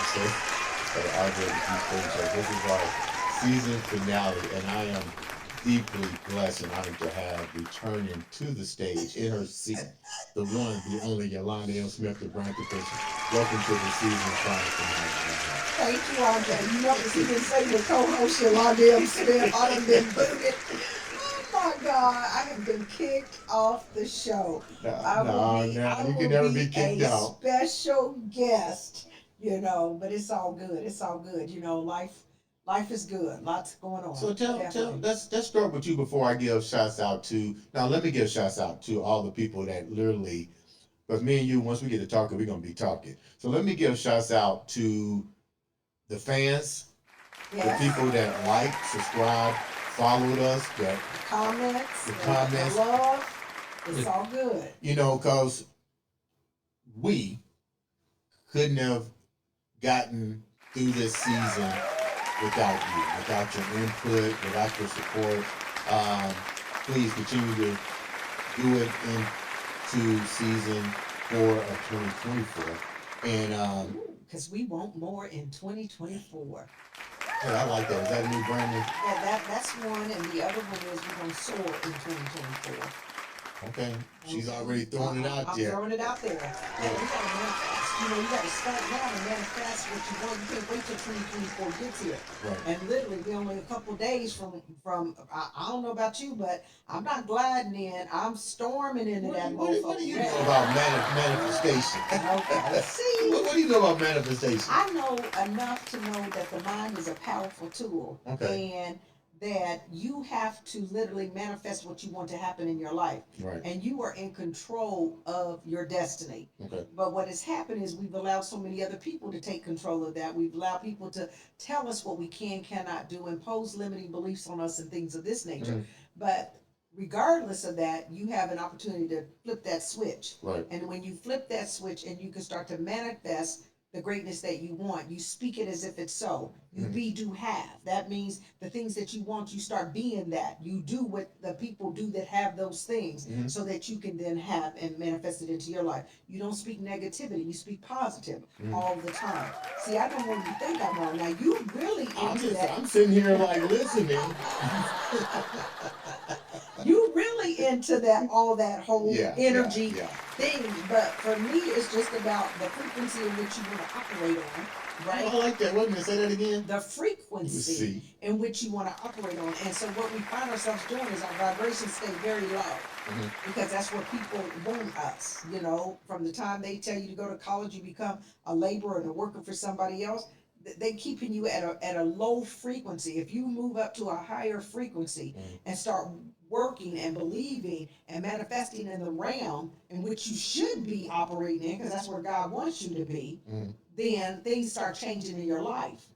episode of the Andre The Beast Crayton Show. This is our season finale, and I am deeply blessed and honored to have returning to the stage in her seat the one, the only Yolanda M. Smith, the brand profession. Welcome to the season finale. Thank you, Andre. You notice he didn't say the co-host Yolanda M. Smith. I done been booted. Oh my God, I have been kicked off the show. I You can will never be be kicked a out. special guest, but it's all good. It's all good. Life is good. Lots going on. So Definitely. let's start with you before I give shouts out to now. Let me give shouts out to all the people that literally, because me and you, once we get to talking, we're gonna be talking. So let me give shouts out to the fans, the Yes. people that like, subscribe, followed us, that Comments, the the comments, love. It's all good. because we couldn't have gotten through this season without you, without your input, without your support. Um, Please continue to do it into season 4 of 2024. And Because we want more in 2024. hey, I like that. Is that a new branding? That's one, and the other one is we're gonna soar in 2024. Okay, she's already throwing it out I'm there. throwing it out there. Yeah, we gotta manifest. You gotta start now and manifest what you want. You can't wait till 2024 gets here. Right. And literally, we're only a couple days from. I don't know about you, but I'm not gliding in. I'm storming into that mofo. What do you know about manifestation? Okay. See, What do you know about manifestation? I know enough to know that the mind is a powerful tool. Okay. And that you have to literally manifest what you want to happen in your life. Right. And you are in control of your destiny. Okay. But what has happened is we've allowed so many other people to take control of that. We've allowed people to tell us what we cannot do, impose limiting beliefs on us and things of this nature. But regardless of that, you have an opportunity to flip that switch. Right. And when you flip that switch and you can start to manifest the greatness that you want, you speak it as if it's so. You be, do, have. That means the things that you want, you start being that. You do what the people do that have those things, so that you can then have and manifest it into your life. You don't speak negativity, you speak positive all the time. See, I don't want you to think I'm wrong. Now, you really into that. I'm sitting here like listening. You really into that, all that whole energy yeah. thing. But for me, it's just about the frequency in which you want to operate on, right? I like that. Wait a minute, say that again. The frequency in which you want to operate on. And so what we find ourselves doing is our vibrations stay very low, because that's what people want us. From the time they tell you to go to college, you become a laborer and a worker for somebody else. They keeping you at a low frequency. If you move up to a higher frequency and start working and believing and manifesting in the realm in which you should be operating in, because that's where God wants you to be, then things start changing in your life.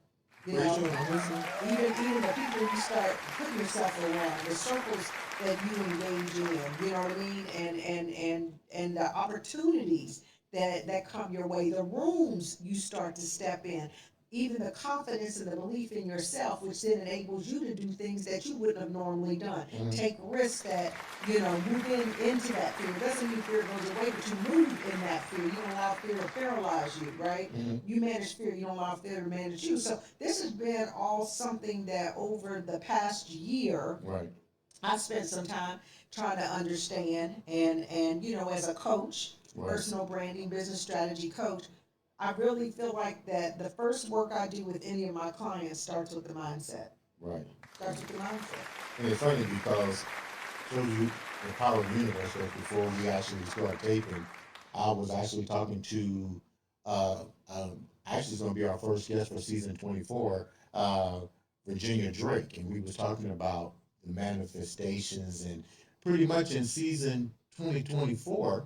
Even the people you start putting yourself around, the circles that you engage in, you know what I mean, and the opportunities that come your way, the rooms you start to step in, even the confidence and the belief in yourself, which then enables you to do things that you wouldn't have normally done. Take risks that, move into that fear. It doesn't mean fear goes away, but you move in that fear. You don't allow fear to paralyze you, right? You manage fear, you don't allow fear to manage you. So this has been all something that over the past year, I spent some time trying to understand, and as a coach, personal branding, business strategy coach, I really feel like that the first work I do with any of my clients starts with the mindset. Right. Starts with the mindset. And it's funny because shows you the power of the universe. Because before we actually start taping, I was actually talking to actually it's going to be our first guest for season 24, Virginia Drake, and we was talking about the manifestations, and pretty much in season 2024,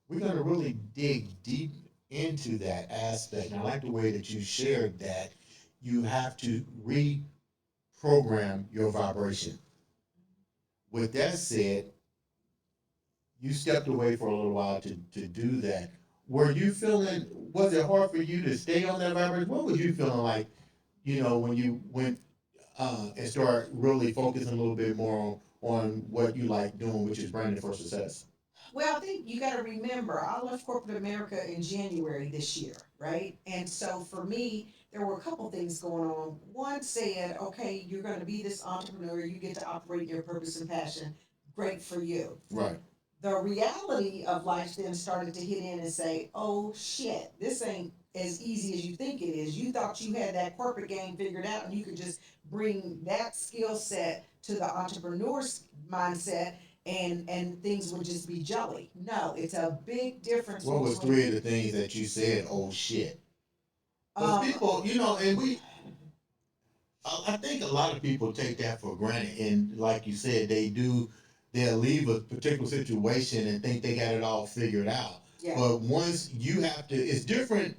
we're going to really dig deep into that aspect. And I like the way that you shared that you have to reprogram your vibration. With that said, you stepped away for a little while to do that. Were you feeling, was it hard for you to stay on that vibration? What was you feeling like, when you went and start really focusing a little bit more on what you like doing, which is branding for success? Well, I think you got to remember, I left corporate America in January this year, right? And so for me, there were a couple things going on. One said, okay, you're going to be this entrepreneur, you get to operate your purpose and passion. Great for you. Right. The reality of life then started to hit in and say, oh shit, this ain't as easy as you think it is. You thought you had that corporate game figured out and you could just bring that skill set to the entrepreneur's mindset and things would just be jelly. No, it's a big difference. What was three of the things that you said? Oh shit. Because people, and I think a lot of people take that for granted, and like you said, they'll leave a particular situation and think they got it all figured out. Yeah. But once you have to, it's different.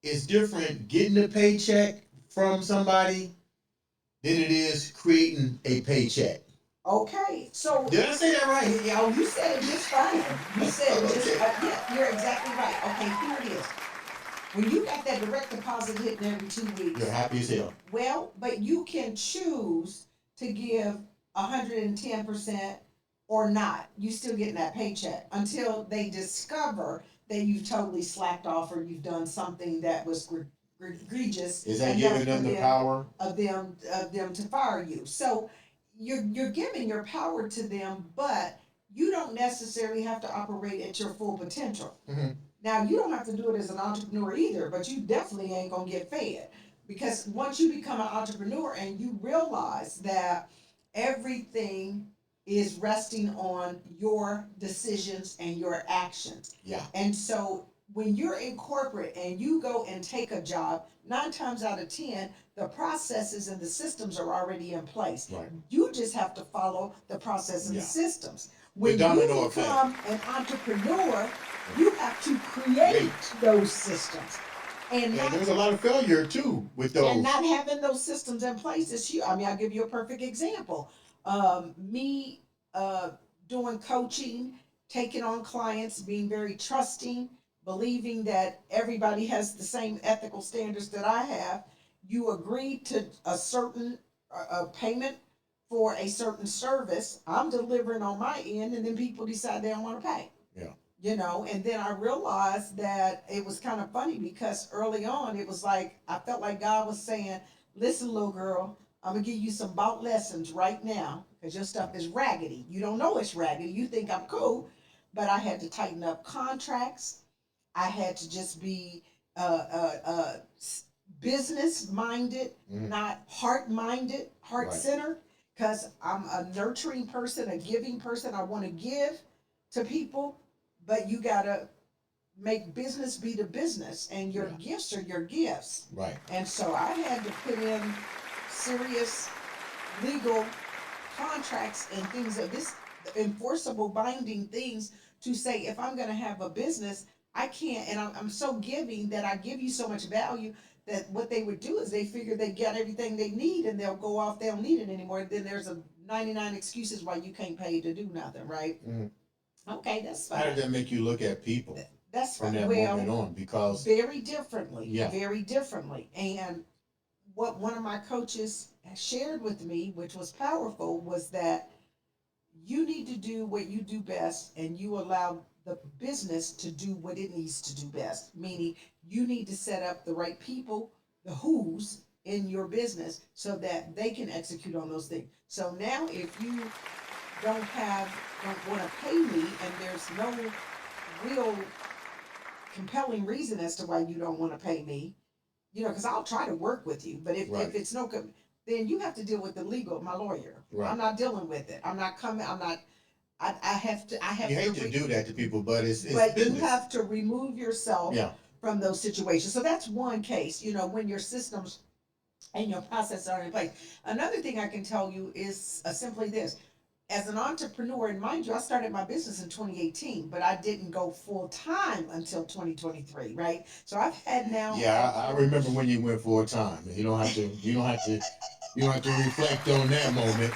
It's different getting a paycheck from somebody than it is creating a paycheck. Okay, so did I say that right? Yeah, you said it just fine. You said it just yeah, you're exactly right. Okay, here it is. When you got that direct deposit hitting every 2 weeks, you're happy as hell. Well, but you can choose to give 110% or not. You still getting that paycheck until they discover that you've totally slacked off or you've done something that was egregious. Is that giving them the power of them to fire you? So you're giving your power to them, but you don't necessarily have to operate at your full potential. Mm-hmm. Now, you don't have to do it as an entrepreneur either, but you definitely ain't gonna get fed. Because once you become an entrepreneur and you realize that everything is resting on your decisions and your actions. Yeah. And so when you're in corporate and you go and take a job, 9 times out of 10, the processes and the systems are already in place. Right. You just have to follow the process and the systems. When you become an entrepreneur, you have to create those systems. And there's a lot of failure too with those. And not having those systems in place is huge. I mean, I'll give you a perfect example. Me doing coaching, taking on clients, being very trusting, believing that everybody has the same ethical standards that I have. You agree to a certain payment for a certain service. I'm delivering on my end, and then people decide they don't want to pay. Yeah. And then I realized that it was kind of funny because early on it was like I felt like God was saying, listen, little girl, I'm gonna give you some bout lessons right now because your stuff is raggedy. You don't know it's raggedy. You think I'm cool, but I had to tighten up contracts. I had to just be business minded, not heart minded, heart centered, because I'm a nurturing person, a giving person. I want to give to people. But you gotta make business be the business, and your gifts are your gifts. Right. And so I had to put in serious legal contracts and things of this enforceable, binding things to say if I'm gonna have a business, I can't. And I'm so giving that I give you so much value that what they would do is they figure they got everything they need, and they'll go off. They don't need it anymore. And then there's a 99 excuses why you can't pay to do nothing, right? Mm-hmm. Okay, that's fine. How did that make you look at people? That's from that moment on, because very differently. Yeah. Very differently. And what one of my coaches shared with me, which was powerful, was that you need to do what you do best, and you allow the business to do what it needs to do best. Meaning, you need to set up the right people, the who's in your business, so that they can execute on those things. So now, if you don't want to pay me, and there's no real compelling reason as to why you don't want to pay me, because I'll try to work with you, but if it's no, then you have to deal with the legal, my lawyer. Right. I'm not dealing with it. I'm not coming. I'm not. I have to. You hate to do that to people, but it's but business. You have to remove yourself from those situations. So that's one case. When your systems and your processes are in place. Another thing I can tell you is simply this. As an entrepreneur, and mind you, I started my business in 2018, but I didn't go full time until 2023, right? So I've had now. Yeah, I remember when you went full time. You don't have to reflect on that moment.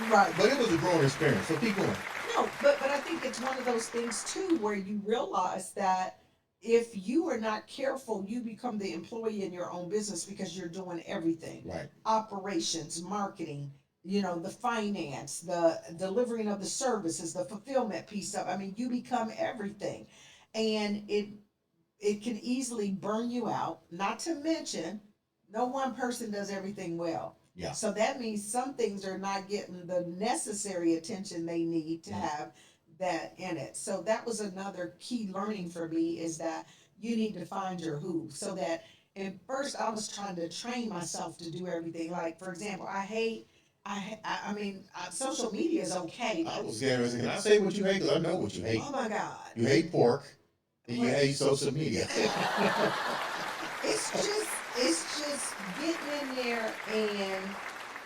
Right. But it was a growing experience. So keep going. No, but I think it's one of those things too where you realize that if you are not careful, you become the employee in your own business because you're doing everything. Right. Operations, marketing, the finance, the delivering of the services, the fulfillment piece of. I mean, you become everything, and it can easily burn you out. Not to mention, no one person does everything well. Yeah. So that means some things are not getting the necessary attention they need to have that in it. So that was another key learning for me is that you need to find your who. So that at first I was trying to train myself to do everything. Like for example, I hate. I mean, social media is okay. I was scared. Can I say what you hate? 'Cause I know what you hate. Oh my God. You hate pork. And you hate social media. It's just getting in there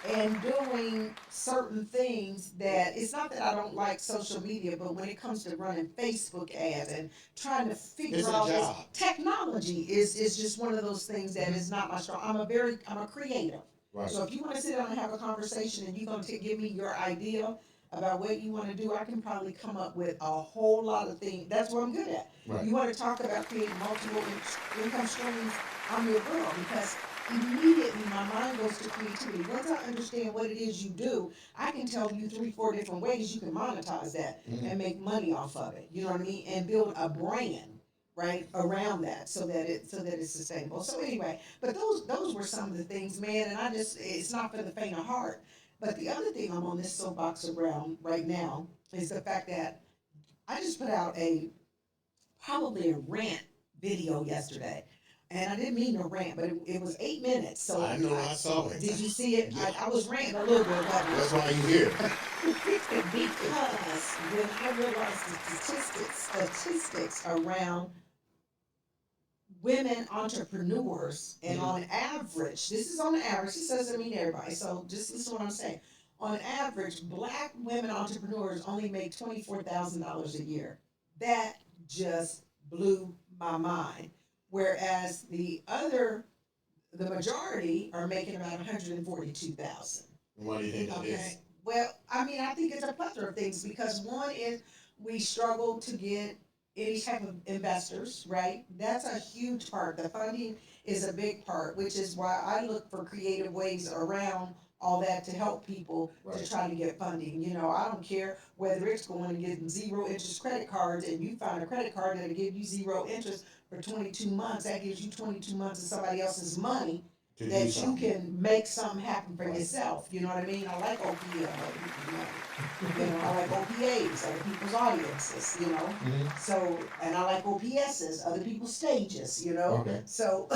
and doing certain things that it's not that I don't like social media, but when it comes to running Facebook ads and trying to figure out this technology is just one of those things that is not my strong. I'm a creative. Right. So if you want to sit down and have a conversation and you're going to give me your idea about what you want to do, I can probably come up with a whole lot of things. That's what I'm good at. Right. You want to talk about creating multiple income streams? I'm your girl because immediately my mind goes to creativity. Once I understand what it is you do, I can tell you 3, 4 different ways you can monetize that and make money off of it. You know what I mean? And build a brand right around that so that it's sustainable. So anyway, but those were some of the things, man. And it's not for the faint of heart. But the other thing I'm on this soapbox around right now is the fact that I just put out probably a rant video yesterday. And I didn't mean to rant, but it was 8 minutes. So I know I saw it. Did you see it? Yeah. I was ranting a little bit about it. That's why you're here. Because when I realized the statistics around women entrepreneurs, and on average, this is on average, this doesn't mean everybody, so just listen to what I'm saying. On average, Black women entrepreneurs only make $24,000 a year. That just blew my mind. Whereas the majority are making about 142,000. Why do you think that is? Well, I mean, I think it's a plethora of things because one is we struggle to get any type of investors, right? That's a huge part. The funding is a big part, which is why I look for creative ways around all that to help people to try to get funding. I don't care whether it's going and getting zero interest credit cards and you find a credit card that'll give you zero interest for 22 months. That gives you 22 months of somebody else's money that you can make something happen for yourself. You know what I mean? I like OPM, I like OPAs, other people's audiences, So, and I like OPSs, other people's stages, Okay. So.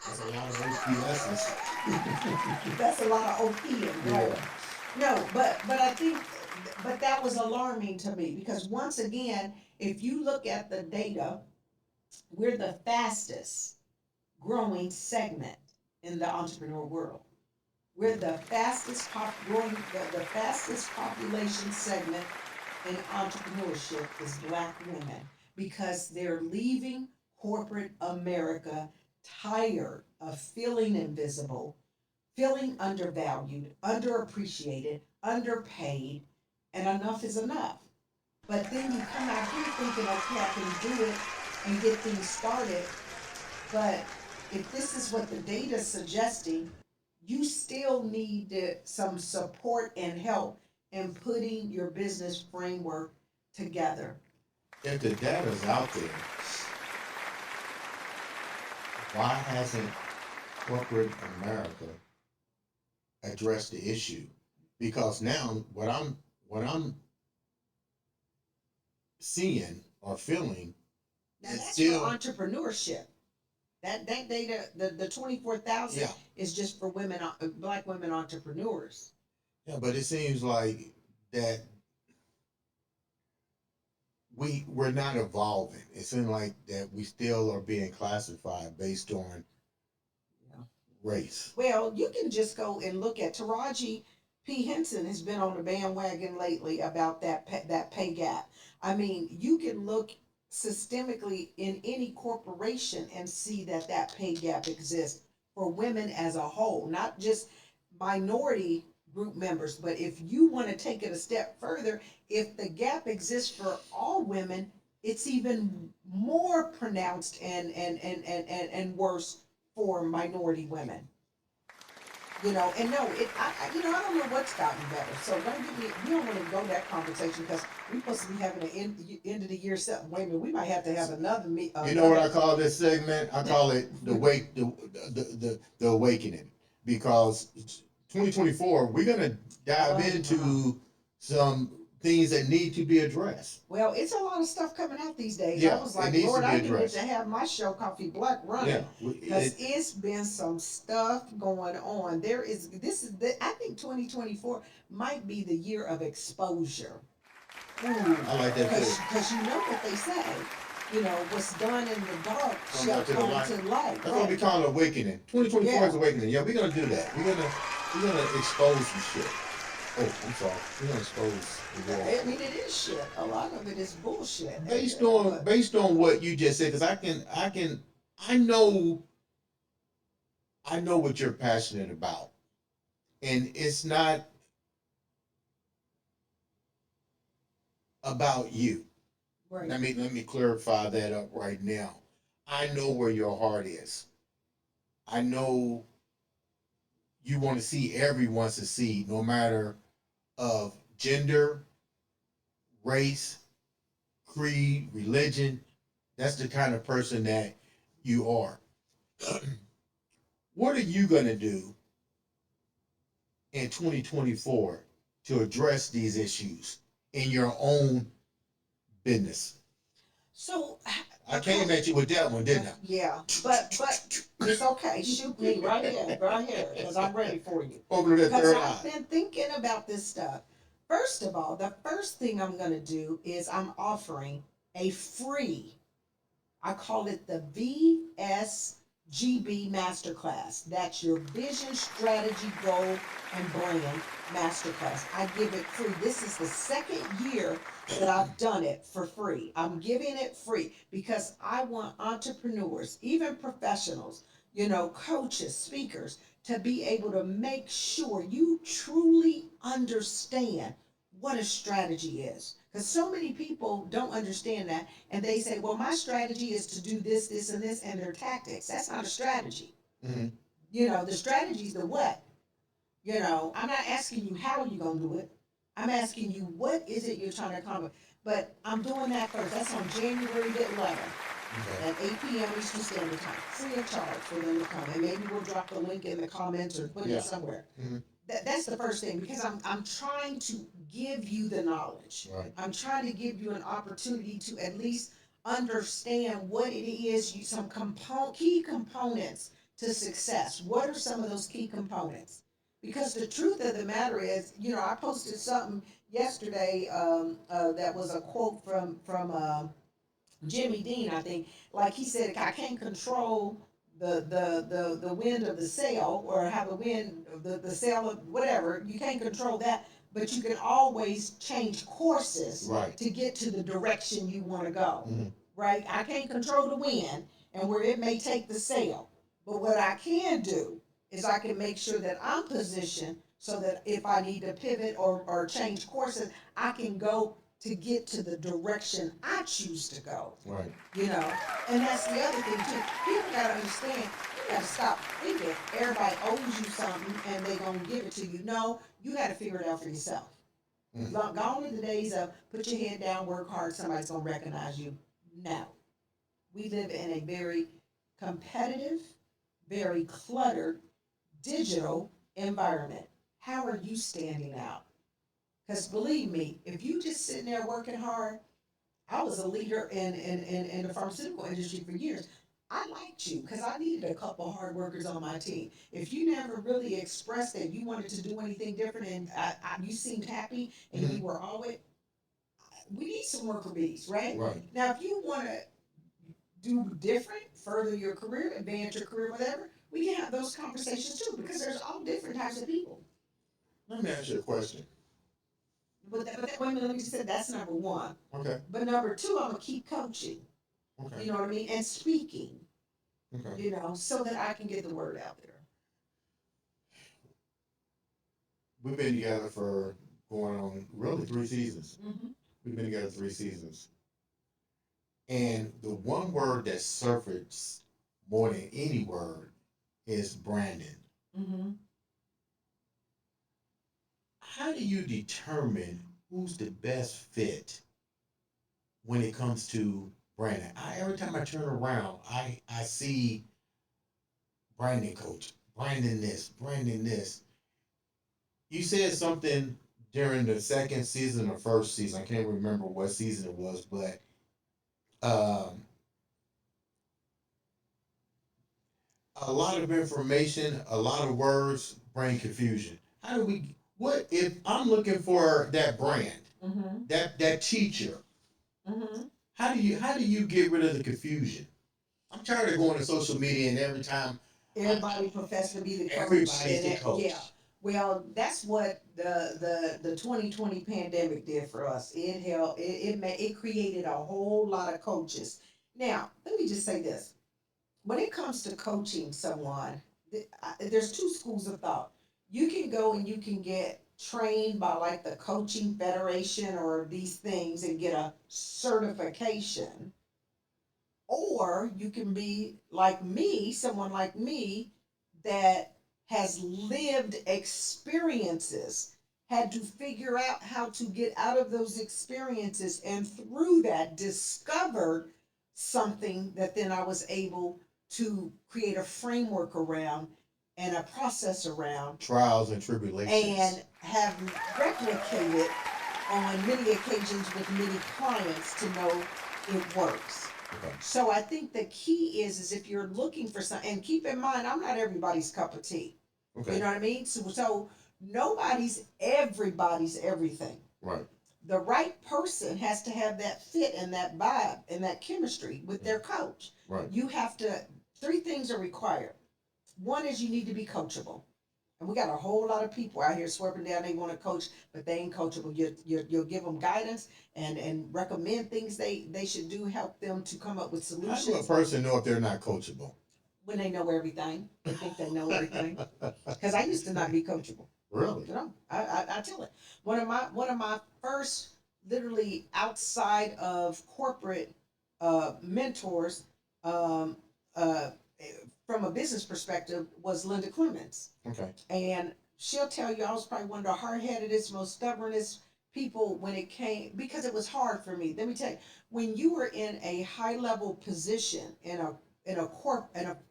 That's a lot of OPSs. That's a lot of OPM, right? Yeah. No, but I think, but that was alarming to me because once again, if you look at the data, we're the fastest growing segment in the entrepreneur world. We're the fastest growing, the fastest population segment in entrepreneurship is Black women because they're leaving corporate America tired of feeling invisible, feeling undervalued, underappreciated, underpaid, and enough is enough. But then you come out here thinking, okay, I can do it and get things started, but if this is what the data is suggesting, you still need some support and help in putting your business framework together. If the data's out there, why hasn't corporate America addressed the issue? Because now what I'm seeing or feeling now is that's still for entrepreneurship. That data, the 24,000 is just for women, Black women entrepreneurs. Yeah, but it seems like that we're not evolving. It seems like that we still are being classified based on race. Well, you can just go and look at Taraji P. Henson has been on the bandwagon lately about that pay gap. I mean, you can look systemically in any corporation and see that pay gap exists for women as a whole, not just minority group members. But if you want to take it a step further, if the gap exists for all women, it's even more pronounced and worse for minority women. And no, I don't know what's gotten better. So don't get me. We don't want to go that conversation because we're supposed to be having an end of the year something. Wait a minute, we might have to have another meet. You know what I call this segment? I call it the awakening, because 2024 we're gonna dive into some things that need to be addressed. Well, it's a lot of stuff coming out these days. Yeah, I was it like, needs Lord, to be I needed addressed. to have my show Coffee Black running because it's been some stuff going on. I think 2024 might be the year of exposure. Ooh, I like that too. Because you know what they say. What's done in the dark shall to the come light. to light. That's what we call awakening. 2024 Yeah. is awakening. Yeah, we're gonna do that. We're gonna expose some shit. Oh, I'm sorry. We're gonna expose the world. I mean, it is shit. A lot of it is bullshit. Based on what you just said, because I know what you're passionate about, and it's not about you. Right. Let me clarify that up right now. I know where your heart is. I know you want to see everyone succeed, no matter of gender, race, creed, religion. That's the kind of person that you are. What are you gonna do in 2024 to address these issues in your own business? So I came at you with that one, didn't I? Yeah, but it's okay. Shoot me right here, because I'm ready for you. Open that Because third I've eye. been thinking about this stuff. First of all, the first thing I'm gonna do is I'm offering a free, I call it the VSGB Masterclass. That's your vision, strategy, goal, and brand masterclass. I give it free. This is the second year that I've done it for free. I'm giving it free because I want entrepreneurs, even professionals, coaches, speakers, to be able to make sure you truly understand what a strategy is. Because so many people don't understand that, and they say, well, my strategy is to do this, this, and this, and their tactics. That's not a strategy. Mm-hmm. The strategy is the what. I'm not asking you how you're going to do it. I'm asking you what is it you're trying to accomplish. But I'm doing that first. That's on January the 11th at 8 p.m. Eastern Standard Time, free of charge for them to come. And maybe we'll drop the link in the comments or put it somewhere. Mm-hmm. That's the first thing, because I'm trying to give you the knowledge. Right. I'm trying to give you an opportunity to at least understand what it is, some key components to success. What are some of those key components? Because the truth of the matter is, I posted something yesterday that was a quote from Jimmy Dean, I think. Like he said, I can't control the wind of the sail, or have the wind of the sail of whatever. You can't control that, but you can always change courses to get to the direction you want to go. Mm-hmm. Right? I can't control the wind and where it may take the sail. But what I can do is I can make sure that I'm positioned so that if I need to pivot or change courses, I can go to get to the direction I choose to go. Right. And that's the other thing too. People gotta understand, you gotta stop thinking everybody owes you something and they gonna give it to you. No, you gotta figure it out for yourself. Mm-hmm. Gone are the days of put your head down, work hard, somebody's gonna recognize you. No. We live in a very competitive, very cluttered, digital environment. How are you standing out? Because believe me, if you just sitting there working hard, I was a leader in the pharmaceutical industry for years. I liked you because I needed a couple of hard workers on my team. If you never really expressed that you wanted to do anything different and you seemed happy and you were always, we need some worker bees, right? Right. Now, if you want to do different, further your career, advance your career, whatever, we can have those conversations too because there's all different types of people. Let me ask you a question. But wait a minute, let me just say that's number one. Okay. But number two, I'm gonna keep coaching. Okay. You know what I mean? And speaking. Okay. So that I can get the word out there. We've been together for going on really 3 seasons. Mm-hmm. We've been together 3 seasons. And the one word that surfaced more than any word is branding. Mm-hmm. how do you determine who's the best fit when it comes to branding? Every time I turn around, I see branding coach, branding this, branding this. You said something during the second season or first season. I can't remember what season it was, but um, a lot of information, a lot of words bring confusion. How do we? What if I'm looking for that brand, that teacher? How do you get rid of the confusion? I'm tired of going to social media and every time Everybody profess to be the coach. everybody's the coach. Yeah. Well, that's what the 2020 pandemic did for us. It created a whole lot of coaches. Now, let me just say this. When it comes to coaching someone, there's two schools of thought. You can go and you can get trained by like the coaching federation or these things and get a certification, or you can be like me, someone like me that has lived experiences, had to figure out how to get out of those experiences, and through that discovered something that then I was able to create a framework around and a process around Trials and tribulations. and have replicated on many occasions with many clients to know it works. Okay. So I think the key is if you're looking for something, and keep in mind, I'm not everybody's cup of tea. Okay. You know what I mean? So everybody's everything. Right. The right person has to have that fit and that vibe and that chemistry with their coach. Right. You have to, three things are required. One is you need to be coachable. And we got a whole lot of people out here swerving down. They want to coach, but they ain't coachable. You'll give them guidance and recommend things they should do, help them to come up with How solutions. do a person know if they're not coachable? When they know everything, they think they know everything. Because I used to not be coachable. Really? You know, I tell it. One of my first, literally outside of corporate mentors, um, uh, from a business perspective, was Linda Clemens. Okay. And she'll tell you I was probably one of the hard-headedest, most stubbornest people when it came, because it was hard for me. Let me tell you, when you were in a high-level position in a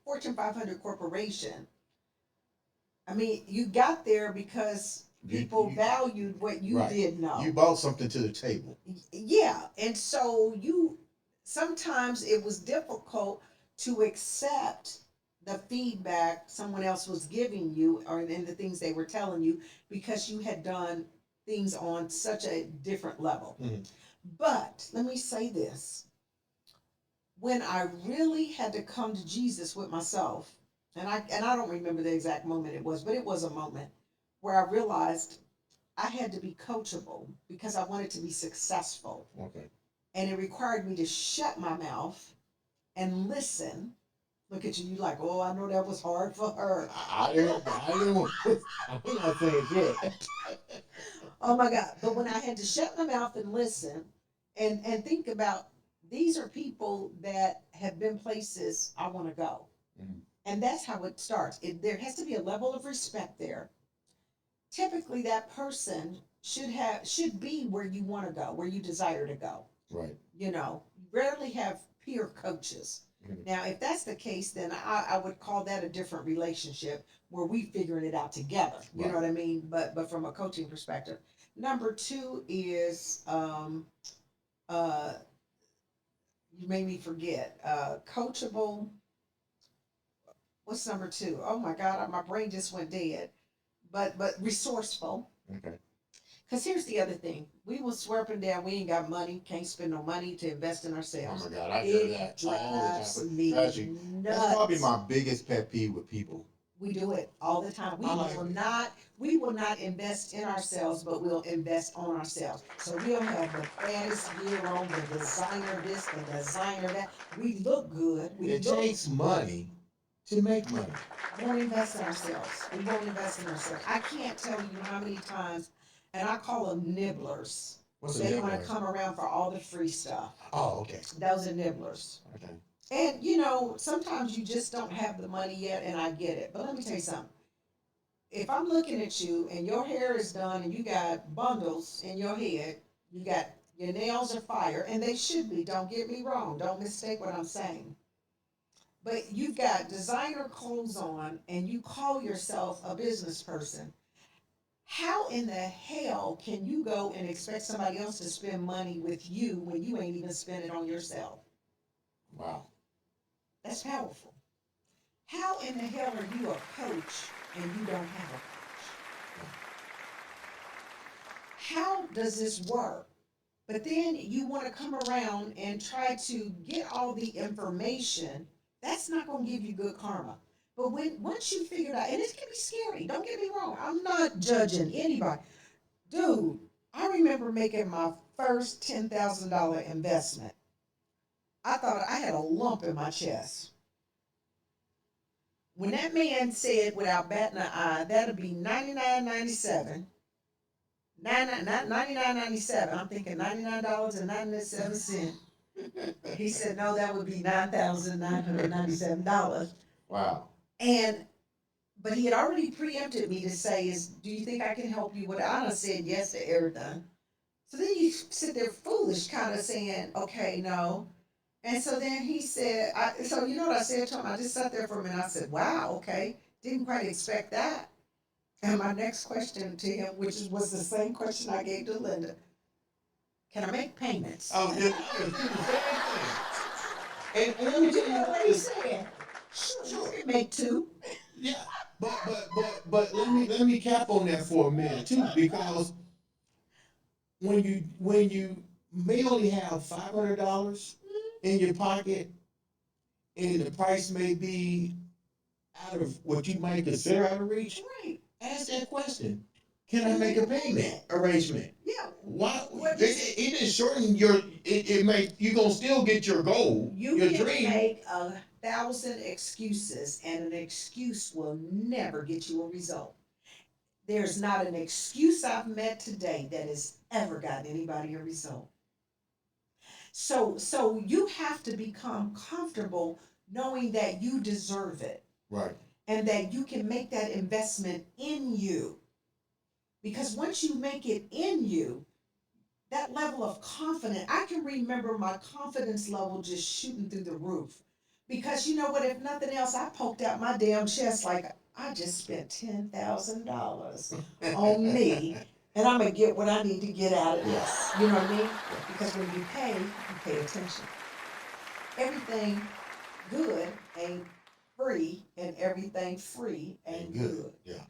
Fortune 500 corporation, I mean, you got there because people valued what you did know. You brought something to the table. Yeah, and so sometimes it was difficult to accept the feedback someone else was giving you or in the things they were telling you because you had done things on such a different level. Mm-hmm. But let me say this. When I really had to come to Jesus with myself, and I don't remember the exact moment it was, but it was a moment where I realized I had to be coachable because I wanted to be successful. Okay. And it required me to shut my mouth and listen. Look at you, you like, oh, I know that was hard for her. I didn't, I'm not saying shit. Oh my God. But when I had to shut my mouth and listen and think about, these are people that have been places I want to go. Mm-hmm. And that's how it starts. There has to be a level of respect there. Typically that person should be where you want to go, where you desire to go. Right. You know, you rarely have peer coaches. Mm-hmm. Now, if that's the case, then I would call that a different relationship where we figuring it out together. You know what I mean? But from a coaching perspective. Number two is you made me forget. Coachable. What's number two? Oh my God, my brain just went dead. But resourceful. Okay. Because here's the other thing. We will swear up and down, we ain't got money, can't spend no money to invest in ourselves. Oh my God, I hear that all the time. Me nuts. That's probably my biggest pet peeve with people. We do it all the time. We will not invest in ourselves, but we'll invest on ourselves. So we'll have the fattest gear on, the designer this, the designer that. We look good. It takes money to make money. We won't invest in ourselves. We won't invest in ourselves. I can't tell you how many times, and I call them nibblers. They want to come around for all the free stuff. Oh, okay. Those are nibblers. Okay. And, you know, sometimes you just don't have the money yet, and I get it. But let me tell you something. if I'm looking at you and your hair is done and you got bundles in your head, you got your nails are fire, and they should be, don't get me wrong, don't mistake what I'm saying. But you've got designer clothes on and you call yourself a business person. How in the hell can you go and expect somebody else to spend money with you when you ain't even spend it on yourself? Wow. That's powerful. How in the hell are you a coach and you don't have a coach? How does this work? But then you want to come around and try to get all the information. That's not going to give you good karma. But once you figure it out, and it can be scary, don't get me wrong. I'm not judging anybody. Dude, I remember making my first $10,000 investment. I thought I had a lump in my chest. When that man said without batting an eye, that'll be $99.97. Not $99.97. I'm thinking $99.97. He said, no, that would be $9,997. Wow. But he had already preempted me to say, do you think I can help you with it? I done said yes to everything. So then you sit there foolish, kind of saying, okay, no. And so then he said, so you know what I said to him? I just sat there for a minute. I said, wow, okay. Didn't quite expect that. And my next question to him, which was the same question I gave to Linda, can I make payments? Oh, yeah. And let me tell you what he said. Sure, you make two. Yeah, but let me cap on that for a minute too, because when you may only have $500 in your pocket, and the price may be out of what you might consider out of reach, right? Ask that question. Can I make a payment arrangement? Yeah. Why? It is shorten your. It may you gonna still get your goal. You your can dream. make 1,000 excuses, and an excuse will never get you a result. There's not an excuse I've met today that has ever gotten anybody a result. So you have to become comfortable knowing that you deserve it. Right. And that you can make that investment in you. Because once you make it in you, that level of confidence, I can remember my confidence level just shooting through the roof. Because you know what, if nothing else, I poked out my damn chest like I just spent $10,000 on me, and I'm gonna get what I need to get out of this. You know what I mean? Because when you pay attention. Everything good ain't free, and everything free ain't good. Yeah.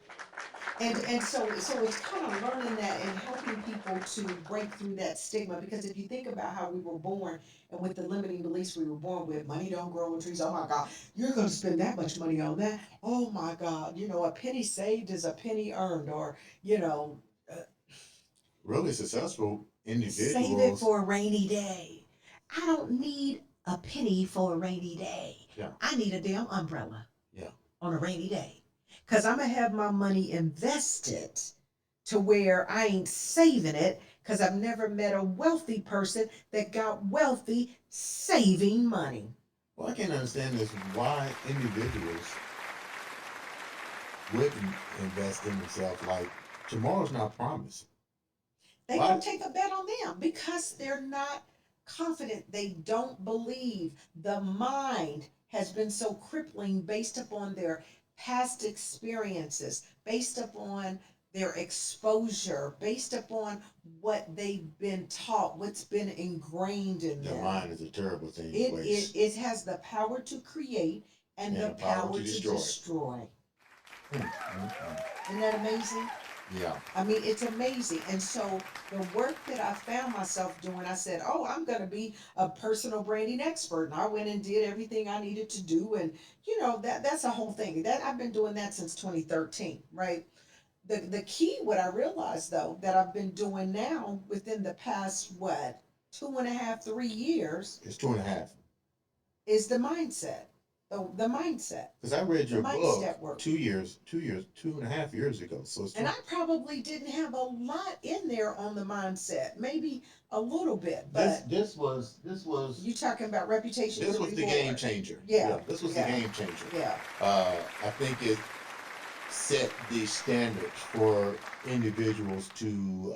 And so it's kind of learning that and helping people to break through that stigma, because if you think about how we were born and with the limiting beliefs we were born with, money don't grow on trees. Oh my God, you're going to spend that much money on that. Oh my God, a penny saved is a penny earned, or really successful individuals. Save it for a rainy day. I don't need a penny for a rainy day. Yeah. I need a damn umbrella. Yeah. On a rainy day. Because I'm going to have my money invested to where I ain't saving it, because I've never met a wealthy person that got wealthy saving money. Well, I can't understand this. Why individuals wouldn't invest in themselves? Like, tomorrow's not promised. They don't take a bet on them because they're not confident. They don't believe. The mind has been so crippling based upon their past experiences, based upon their exposure, based upon what they've been taught, what's been ingrained in them. The mind is a terrible thing. It has the power to create and the power to destroy. Isn't that amazing? Yeah. I mean, it's amazing. And so the work that I found myself doing, I said, oh, I'm going to be a personal branding expert. And I went and did everything I needed to do. And, that's a whole thing. That I've been doing that since 2013, right? The key, what I realized, though, that I've been doing now within the past, 2.5, 3 years. It's 2.5. Is the mindset. The mindset. Because I read your book 2.5 years ago. And I probably didn't have a lot in there on the mindset, maybe a little bit. But this was. You talking about reputation? This was the game changer. Yeah. This was the game changer. Yeah. I think set the standards for individuals to.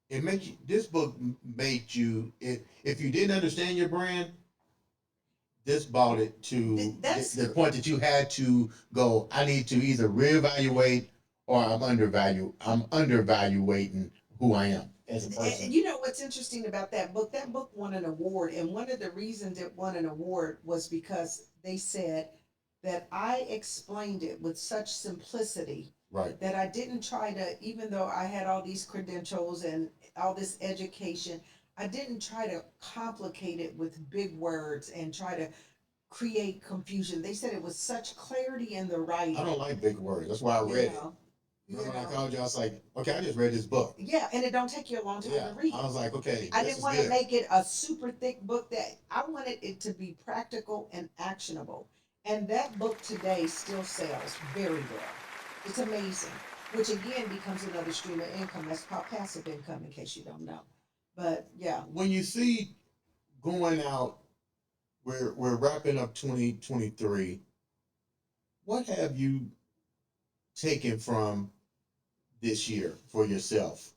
It makes you, this book made you. If you didn't understand your brand, this brought it to the point that you had to go. I need to either reevaluate or I'm undervaluating who I am as a person. And you know what's interesting about that book? That book won an award, and one of the reasons it won an award was because they said that I explained it with such simplicity, right, that I didn't try to, even though I had all these credentials and all this education, I didn't try to complicate it with big words and try to create confusion. They said it was such clarity in the writing. I don't like big words. That's why I read it. Remember when I called you? I was like, okay, I just read this book. Yeah, and it don't take you a long time to read. I was like, okay, I didn't want to make it a super thick book. That I wanted it to be practical and actionable. And that book today still sells very well. It's amazing. Which again becomes another stream of income. That's called passive income, in case you don't know. But yeah. When you see going out, we're wrapping up 2023. What have you taken from this year for yourself?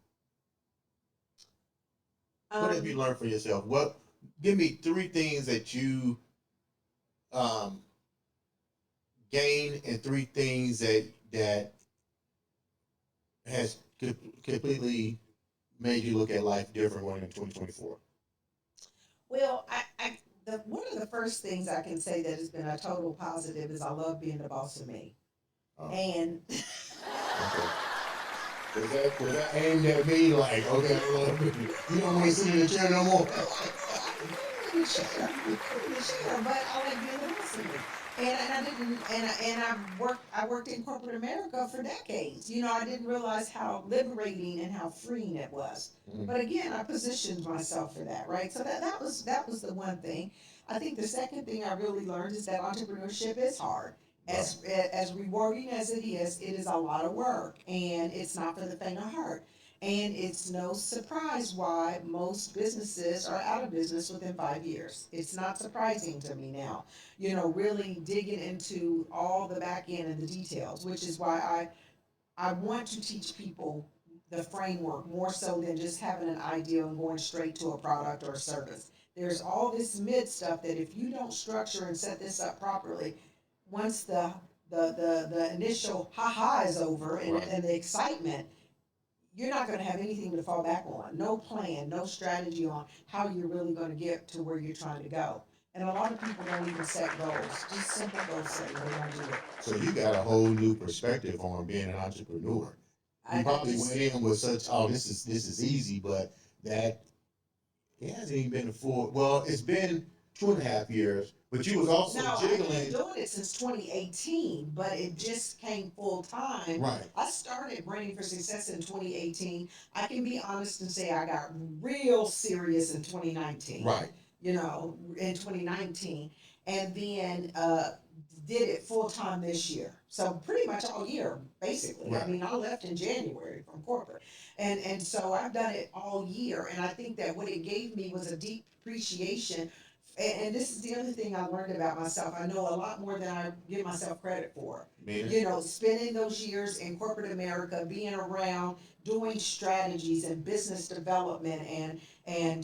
What have you learned for yourself? What? Give me 3 things that you gained and 3 things that has completely made you look at life different going into 2024. Well, one of the first things I can say that has been a total positive is I love being the boss of me. And okay. Was that aimed at me? Like, okay, you don't want to sit in the chair no more. I'm in the chair, but I like being the boss of me. And I didn't, and I worked in corporate America for decades. You know, I didn't realize how liberating and how freeing it was. Mm-hmm. But again, I positioned myself for that, right? So that was the one thing. I think the second thing I really learned is that entrepreneurship is hard. As rewarding as it is a lot of work, and it's not for the faint of heart. And it's no surprise why most businesses are out of business within 5 years. It's not surprising to me now, you know, really digging into all the back end and the details, which is why I want to teach people the framework more so than just having an idea and going straight to a product or a service. There's all this mid stuff that if you don't structure and set this up properly, once the initial ha is over and the excitement, you're not going to have anything to fall back on. No plan, no strategy on how you're really going to get to where you're trying to go. And a lot of people don't even set goals, just simple goal setting. They don't do it. So you got a whole new perspective on being an entrepreneur. You probably went in with such, oh, this is easy, but that it hasn't even been a full. Well, it's been 2.5 years, but you was also jiggling. I've been doing it since 2018, but it just came full time. Right. I started Branding for Success in 2018. I can be honest and say I got real serious in 2019. Right. You know, in 2019, and then did it full time this year. So pretty much all year, basically. Right. I mean, I left in January from corporate, and so I've done it all year. And I think that what it gave me was a deep appreciation. And this is the other thing I learned about myself. I know a lot more than I give myself credit for. Man. You know, spending those years in corporate America, being around, doing strategies and business development and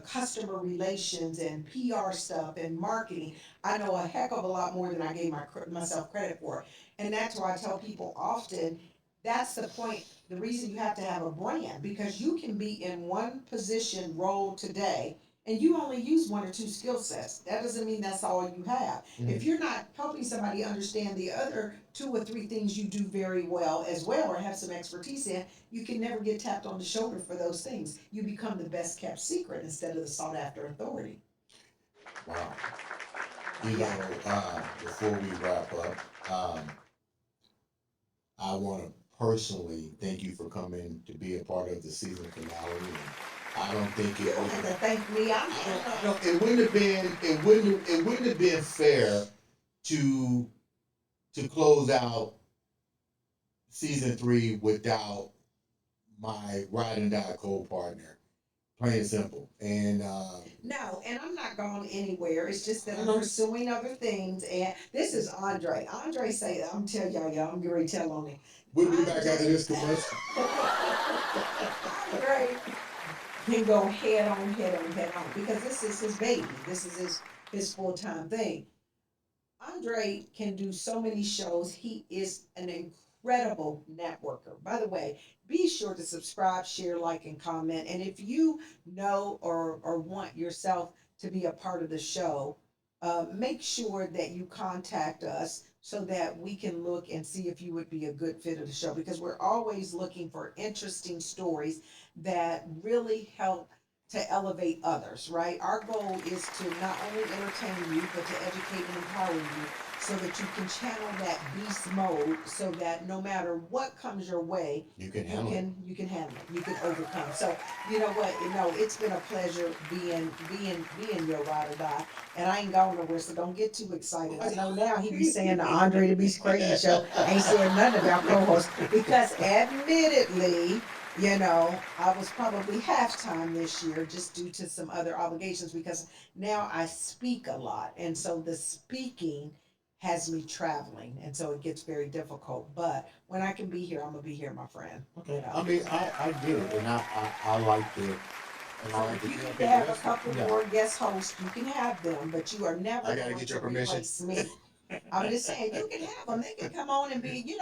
customer relations and PR stuff and marketing. I know a heck of a lot more than I gave myself credit for. And that's why I tell people often, that's the point, the reason you have to have a brand, because you can be in one position role today and you only use 1 or 2 skill sets. That doesn't mean that's all you have. Mm-hmm. If you're not helping somebody understand the other 2 or 3 things you do very well as well, or have some expertise in, you can never get tapped on the shoulder for those things. You become the best kept secret instead of the sought after authority. Wow. You know, before we wrap up, I want to personally thank you for coming to be a part of the season finale. And I don't think it would have to thank me. No, it wouldn't have been fair to close out season 3 without my ride and die co-partner Plain and simple. And No, and I'm not going anywhere. It's just that I I'm know. pursuing other things. And this is Andre. Andre say, I'm telling y'all, I'm going to tell on him. We'll be back after this commercial. Andre can go head on, head on, head on, because this is his baby. This is his full-time thing. Andre can do so many shows. He is an incredible networker. By the way, be sure to subscribe, share, like, and comment. And if you know or want yourself to be a part of the show, make sure that you contact us so that we can look and see if you would be a good fit of the show, because we're always looking for interesting stories that really help to elevate others, right? Our goal is to not only entertain you, but to educate and empower you so that you can channel that beast mode so that no matter what comes your way, You can handle it. you can handle it. You can overcome. So you know what? It's been a pleasure being your ride or die. And I ain't going nowhere, so don't get too excited. I know now he be saying the Andre the Beast Crayton show ain't saying nothing about co-host, because admittedly, I was probably halftime this year just due to some other obligations, because now I speak a lot. And so the speaking has me traveling. And so it gets very difficult. But when I can be here, I'm going to be here, my friend. Okay. I mean, I get it, and I like it. And I So like if the you young can people. have a That's couple yeah. more guest hosts, you can have them, but you are never I gotta going get to your permission. replace me. I'm just saying you can have them. They can come on and be,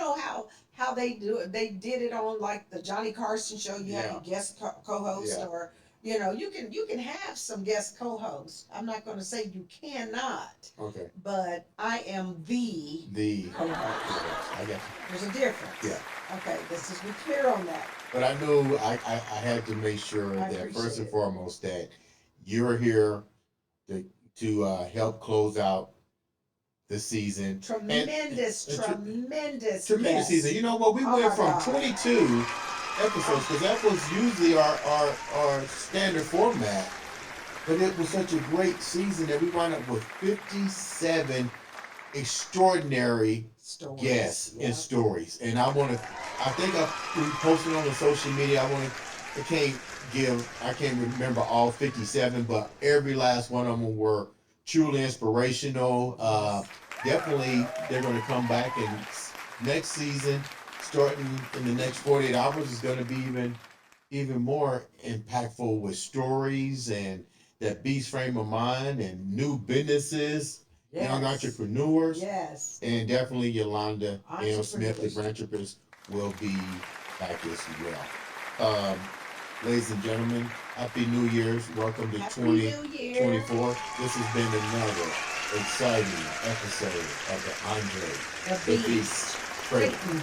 how they do it. They did it on like the Johnny Carson show. You have Yeah. your guest co-host, Yeah. or you can have some guest co-hosts. I'm not going to say you cannot, Okay. but I am the co-host. I got you. There's a difference. Yeah. Okay, let's just be clear on that. But I knew I had to make sure I that first and appreciate it. foremost that you're here to help close out the season. Tremendous Tremendous guest. season. You know what? We Oh went my from God. 22 episodes, because that was usually our standard format. But it was such a great season that we wound up with 57 extraordinary Stories. guests Yeah. and stories. And I think we posted on the social media. I can't remember all 57, but every last one of them were truly inspirational. Definitely, they're going to come back, and next season, starting in the next 48 hours, is going to be even more impactful with stories and that beast frame of mind and new businesses, young entrepreneurs. Yes. And definitely Yolanda M. Smith, the philanthropist, will be back as well. Ladies and gentlemen, Happy New Year's. Welcome to Happy New Year. 2024. This has been another exciting episode of the Andre The Beast Crayton